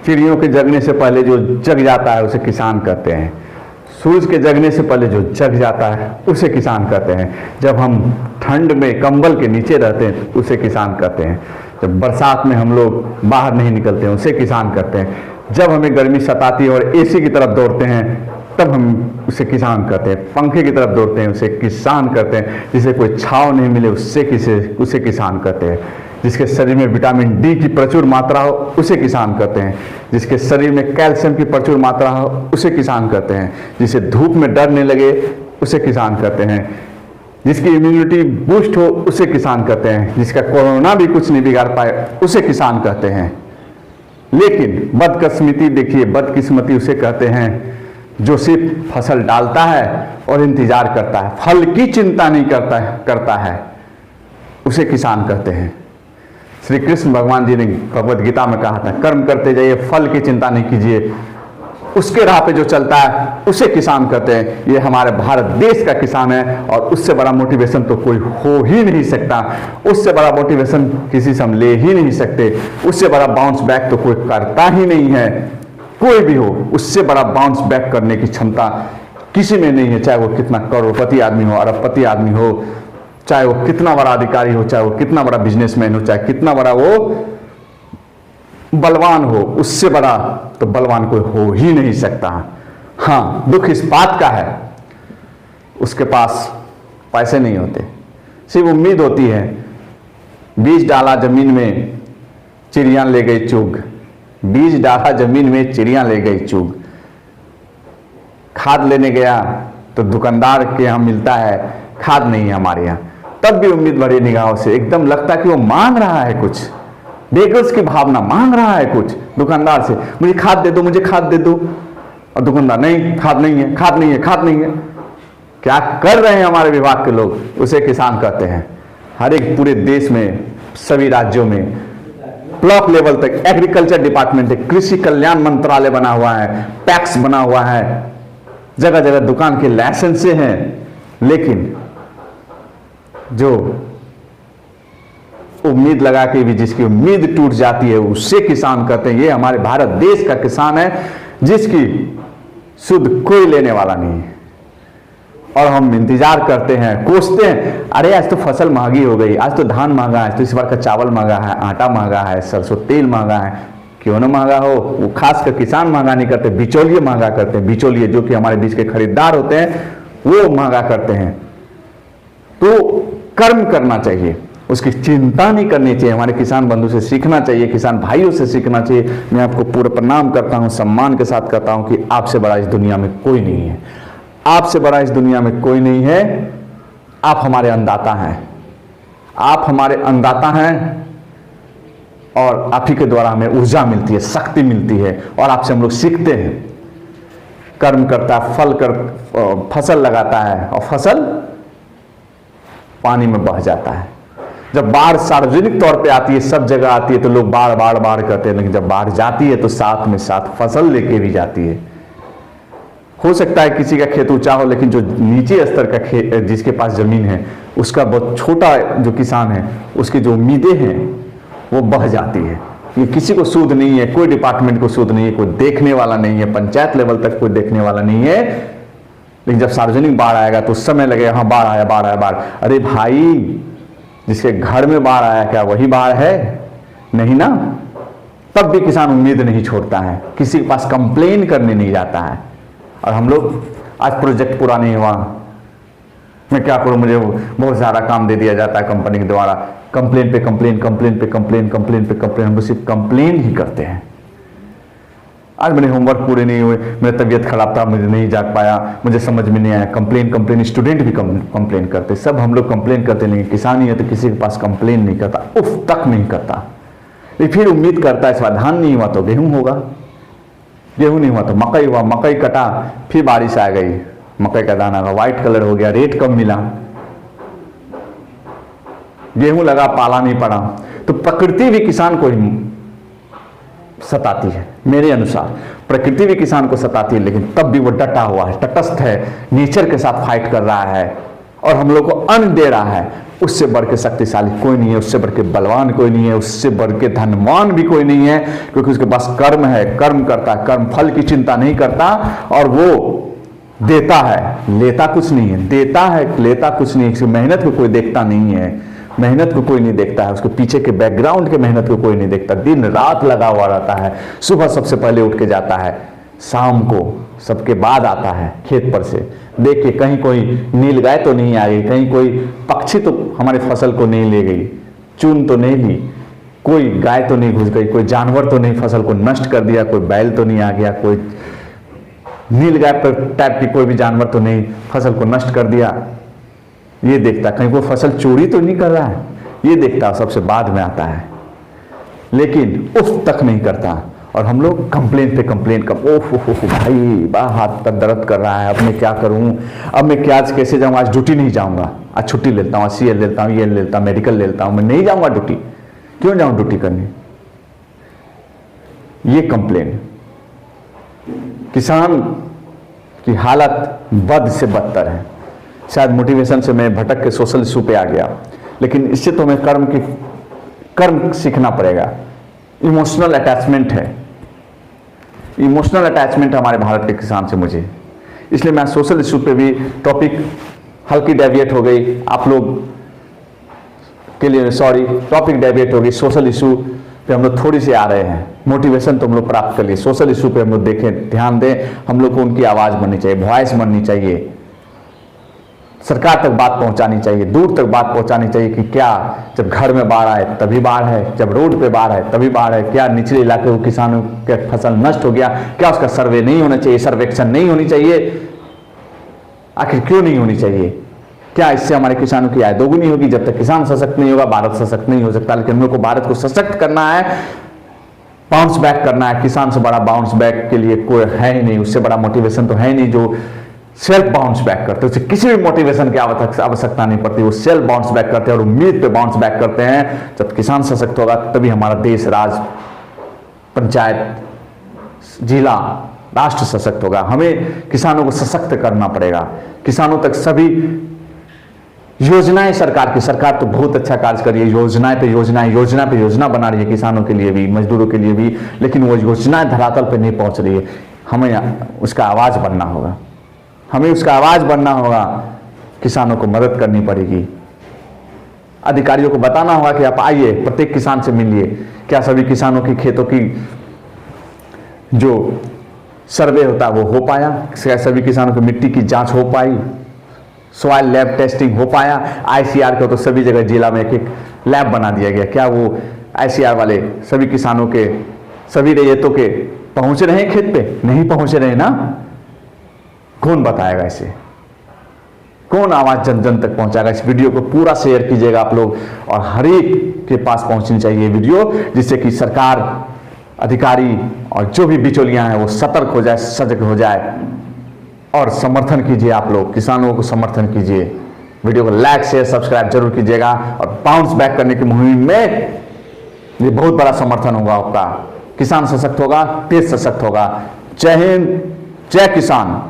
चिड़ियों के जगने से पहले जो जग जाता है उसे किसान कहते हैं। सूरज के जगने से पहले जो जग जाता है उसे किसान कहते हैं। जब हम ठंड में कंबल के नीचे रहते हैं उसे किसान कहते हैं। जब बरसात में हम लोग बाहर नहीं निकलते हैं उसे किसान कहते हैं। जब हमें गर्मी सताती है और एसी की तरफ दौड़ते हैं तब हम उसे किसान कहते हैं। पंखे की तरफ दौड़ते हैं उसे किसान कहते हैं। जिसे कोई छांव नहीं मिले उसे किसान कहते हैं। जिसके शरीर में विटामिन डी की प्रचुर मात्रा हो उसे किसान कहते हैं। जिसके शरीर में कैल्शियम की प्रचुर मात्रा हो उसे किसान कहते हैं। जिसे धूप में डर नहीं लगे उसे किसान कहते हैं। जिसकी इम्यूनिटी बूस्ट हो उसे किसान कहते हैं। जिसका कोरोना भी कुछ नहीं बिगाड़ पाए उसे किसान कहते हैं। लेकिन बदकिस्मती देखिए, बदकिस्मती उसे कहते हैं जो सिर्फ फसल डालता है और इंतजार करता है, फल की चिंता नहीं करता है, उसे किसान कहते हैं। श्री कृष्ण भगवान जी ने भगवद गीता में कहा था, कर्म करते जाइए, फल की चिंता नहीं कीजिए। उसके राह पे जो चलता है उसे किसान कहते हैं। ये हमारे भारत देश का किसान है और उससे बड़ा मोटिवेशन तो कोई हो ही नहीं सकता। उससे बड़ा मोटिवेशन किसी से हम ले ही नहीं सकते। उससे बड़ा बाउंस बैक तो कोई करता ही नहीं है। कोई भी हो, उससे बड़ा बाउंस बैक करने की क्षमता किसी में नहीं है। चाहे वो कितना करोड़पति आदमी हो, अरबपति आदमी हो, चाहे वो कितना बड़ा अधिकारी हो, चाहे वो कितना बड़ा बिजनेसमैन हो, चाहे कितना बड़ा वो बलवान हो, उससे बड़ा तो बलवान कोई हो ही नहीं सकता। हाँ, दुख इस बात का है उसके पास पैसे नहीं होते, सिर्फ उम्मीद होती है। बीज डाला जमीन में, चिड़ियां ले गई चुग। बीज डाला जमीन में, चिड़ियां ले गई चुग। खाद लेने गया तो दुकानदार के यहाँ मिलता है, खाद नहीं है हमारे यहाँ। तब भी उम्मीद भरी निगाहों से, एकदम लगता है कि वो मांग रहा है कुछ, बेगर्स की भावना, मांग रहा है कुछ दुकानदार से, मुझे खाद दे दो, मुझे खाद दे दो। और दुकानदार, नहीं, खाद नहीं है, खाद नहीं है, खाद नहीं है। क्या कर रहे हैं हमारे विभाग के लोग? उसे किसान कहते हैं। हर एक पूरे देश में, सभी राज्यों में, ब्लॉक लेवल तक एग्रीकल्चर डिपार्टमेंट है, कृषि कल्याण मंत्रालय बना हुआ है, टैक्स बना हुआ है, जगह जगह दुकान के लाइसेंस हैं। लेकिन जो उम्मीद लगा के भी जिसकी उम्मीद टूट जाती है उससे किसान कहते हैं। ये हमारे भारत देश का किसान है जिसकी सुध कोई लेने वाला नहीं है। और हम इंतजार करते हैं, कोसते हैं, अरे आज तो फसल महंगी हो गई, आज तो धान महंगा है, तो इस बार का चावल महंगा है, आटा महंगा है, सरसों तेल महंगा है। क्यों ना महंगा हो, वो खासकर किसान महंगा नहीं करते, बिचौलिए महंगा करते हैं। बिचौलिए जो कि हमारे बीच के खरीदार होते हैं वो महंगा करते हैं। तो कर्म करना चाहिए, उसकी चिंता नहीं करनी चाहिए। हमारे किसान बंधु से सीखना चाहिए, किसान भाइयों से सीखना चाहिए। मैं आपको पूरा प्रणाम करता हूं, सम्मान के साथ करता हूं कि आपसे बड़ा इस दुनिया में कोई नहीं है। आपसे बड़ा इस दुनिया में कोई नहीं है। आप हमारे अन्नदाता हैं, आप हमारे अन्नदाता हैं और आप ही के द्वारा हमें ऊर्जा मिलती है, शक्ति मिलती है और आपसे हम लोग सीखते हैं। कर्म करता है, फसल लगाता है और फसल पानी में बह जाता है। जब बाढ़ सार्वजनिक तौर पे आती है, सब जगह आती है, तो लोग बाढ़ बाढ़ बाढ़ कहते हैं, लेकिन जब बाढ़ जाती है तो साथ में साथ फसल लेके भी जाती है। हो सकता है किसी का खेत ऊंचा हो, लेकिन जो नीचे स्तर का खेत, जिसके पास जमीन है, उसका बहुत छोटा जो किसान है, उसकी जो उम्मीदें हैं वो बह जाती है। ये किसी को सूद नहीं है, कोई डिपार्टमेंट को सूद नहीं है, कोई देखने वाला नहीं है, पंचायत लेवल तक कोई देखने वाला नहीं है। लेकिन जब सार्वजनिक बाढ़ आएगा तो उस समय लगेगा, हाँ बाढ़ आया, बाढ़ आया, बाढ़। अरे भाई, जिसके घर में बाढ़ आया क्या वही बाढ़ है? नहीं ना। तब भी किसान उम्मीद नहीं छोड़ता है, किसी के पास कंप्लेन करने नहीं जाता है। और हम लोग, आज प्रोजेक्ट पूरा नहीं हुआ, मैं क्या करूं, मुझे बहुत ज़्यादा काम दे दिया जाता है कंपनी के द्वारा। कंप्लेन पे कंप्लेन, कंप्लेन पे कंप्लेन, कंप्लेन पे कंप्लेन, हम लोग सिर्फ कंप्लेन ही करते हैं। आज मेरे होमवर्क पूरे नहीं हुए, मेरी तबीयत खराब था, मुझे नहीं जाग पाया, मुझे समझ में नहीं आया। कंप्लेन कंप्लेन, स्टूडेंट भी कंप्लेन करते, सब हम लोग कंप्लेन करते, लेकिन किसान ही है तो किसी के पास कंप्लेन नहीं करता, उफ तक नहीं करता। लेकिन फिर उम्मीद करता है इस बार धान नहीं हुआ तो गेहूं होगा, गेहूं नहीं हुआ तो मकई हुआ, मकई कटा, फिर बारिश आ गई, मकई का दाना का व्हाइट कलर हो गया, रेट कम मिला, गेहूं लगा, पाला नहीं पड़ा। तो प्रकृति भी किसान को ही सताती है। मेरे अनुसार प्रकृति भी किसान को सताती है, लेकिन तब भी वो डटा हुआ है, तटस्थ है, नेचर के साथ फाइट कर रहा है और हम लोग को अन्न दे रहा है। उससे बढ़ के शक्तिशाली कोई नहीं है, उससे बढ़ के बलवान कोई नहीं है, उससे बढ़ के धनवान भी कोई नहीं है, क्योंकि उसके पास कर्म है, कर्म करता है, कर्म फल की चिंता नहीं करता, और वो देता है, लेता कुछ नहीं है, देता है, लेता कुछ नहीं है। उसकी मेहनत को कोई देखता नहीं है, मेहनत को कोई नहीं देखता है, उसके पीछे के बैकग्राउंड के मेहनत को कोई नहीं देखता। दिन रात लगा हुआ रहता है, सुबह सबसे पहले उठ के जाता है, शाम को सबके बाद आता है खेत पर से देख के कहीं कोई नील गाय तो नहीं आ गई, कहीं कोई पक्षी तो हमारी फसल को नहीं ले गई, चून तो नहीं ली, कोई गाय तो नहीं घुस गई, कोई जानवर तो नहीं फसल को नष्ट कर दिया, कोई बैल तो नहीं आ गया, कोई नील गाय पर टाइप की कोई भी जानवर तो नहीं फसल को नष्ट कर दिया। ये देखता, कहीं कोई फसल चोरी तो नहीं कर रहा है, ये देखता, सबसे बाद में आता है, लेकिन उफ तक नहीं करता। और हम लोग कंप्लेन पे कंप्लेन कर, ओह भाई बा हाथ तक दर्द कर रहा है, अब मैं क्या करूं, अब मैं क्या कैसे जाऊं, आज ड्यूटी नहीं जाऊंगा, आज छुट्टी लेता हूं, आज CL लेता हूं, ये लेता हूं, मेडिकल लेता हूं, मैं नहीं जाऊंगा ड्यूटी, क्यों जाऊं ड्यूटी करने। ये कंप्लेन, किसान की हालत बद से बदतर है। शायद मोटिवेशन से मैं भटक के सोशल इशू पे आ गया, लेकिन इससे तो हमें कर्म सीखना पड़ेगा। इमोशनल अटैचमेंट है, इमोशनल अटैचमेंट है हमारे भारत के किसान से मुझे, इसलिए मैं सोशल इशू पे भी टॉपिक हल्की डेविएट हो गई आप लोग के लिए, सॉरी टॉपिक डेविएट हो गई, सोशल इशू पे हम लोग थोड़ी सी आ रहे हैं। मोटिवेशन तो हम लोग प्राप्त कर लिए, सोशल इशू पे हम लोग देखें, ध्यान दें, हम लोग को उनकी आवाज़ बननी चाहिए, वॉइस बननी चाहिए, सरकार तक बात पहुंचानी चाहिए, दूर तक बात पहुंचानी चाहिए कि क्या जब घर में बाढ़ आए तभी बाढ़ है, जब रोड पे बाढ़ है तभी बाढ़ है, क्या निचले इलाके को किसानों के फसल नष्ट हो गया, क्या उसका सर्वे नहीं होना चाहिए, सर्वेक्षण नहीं होनी चाहिए, आखिर क्यों नहीं होनी चाहिए, क्या इससे हमारे किसानों की आय दोगुनी होगी। जब तक किसान सशक्त नहीं होगा भारत सशक्त नहीं हो सकता, लेकिन हम लोग को भारत को सशक्त करना है, बाउंस बैक करना है। किसान से बड़ा बाउंस बैक के लिए कोई है ही नहीं, उससे बड़ा मोटिवेशन तो है नहीं जो सेल्फ बाउंस बैक करते हैं, उसे किसी भी मोटिवेशन की आवश्यकता नहीं पड़ती, वो सेल्फ बाउंस बैक करते हैं और उम्मीद पे बाउंस बैक करते हैं। जब किसान सशक्त होगा तभी हमारा देश, राज्य, पंचायत, जिला, राष्ट्र सशक्त होगा। हमें किसानों को सशक्त करना पड़ेगा, किसानों तक सभी योजनाएं सरकार तो बहुत अच्छा कार्य कर रही है, योजनाएं पे योजना बना रही है किसानों के लिए भी, मजदूरों के लिए भी, लेकिन वो योजनाएं धरातल पे नहीं पहुंच रही है। हमें उसका आवाज बनना होगा, हमें उसका आवाज बनना होगा, किसानों को मदद करनी पड़ेगी, अधिकारियों को बताना होगा कि आप आइए, प्रत्येक किसान से मिलिए। क्या सभी किसानों की खेतों की जो सर्वे होता है वो हो पाया, क्या सभी किसानों की मिट्टी की जांच हो पाई, सॉइल लैब टेस्टिंग हो पाया। ICR को तो सभी जगह जिला में एक लैब बना दिया गया, क्या वो ICR वाले सभी किसानों के, सभी रैयतों के पहुंच रहे हैं खेत पे? नहीं पहुंच रहे ना, कौन बताएगा इसे, कौन आवाज जन जन तक पहुंचाएगा। इस वीडियो को पूरा शेयर कीजिएगा आप लोग, और हर एक के पास पहुंचनी चाहिए वीडियो, जिससे कि सरकार, अधिकारी और जो भी बिचौलियां हैं वो सतर्क हो जाए, सजग हो जाए। और समर्थन कीजिए, आप लोग किसानों को समर्थन कीजिए, वीडियो को लाइक शेयर सब्सक्राइब जरूर कीजिएगा। और बाउंस बैक करने की मुहिम में ये बहुत बड़ा समर्थन होगा आपका। किसान सशक्त होगा, देश सशक्त होगा। जय हिंद, जय किसान।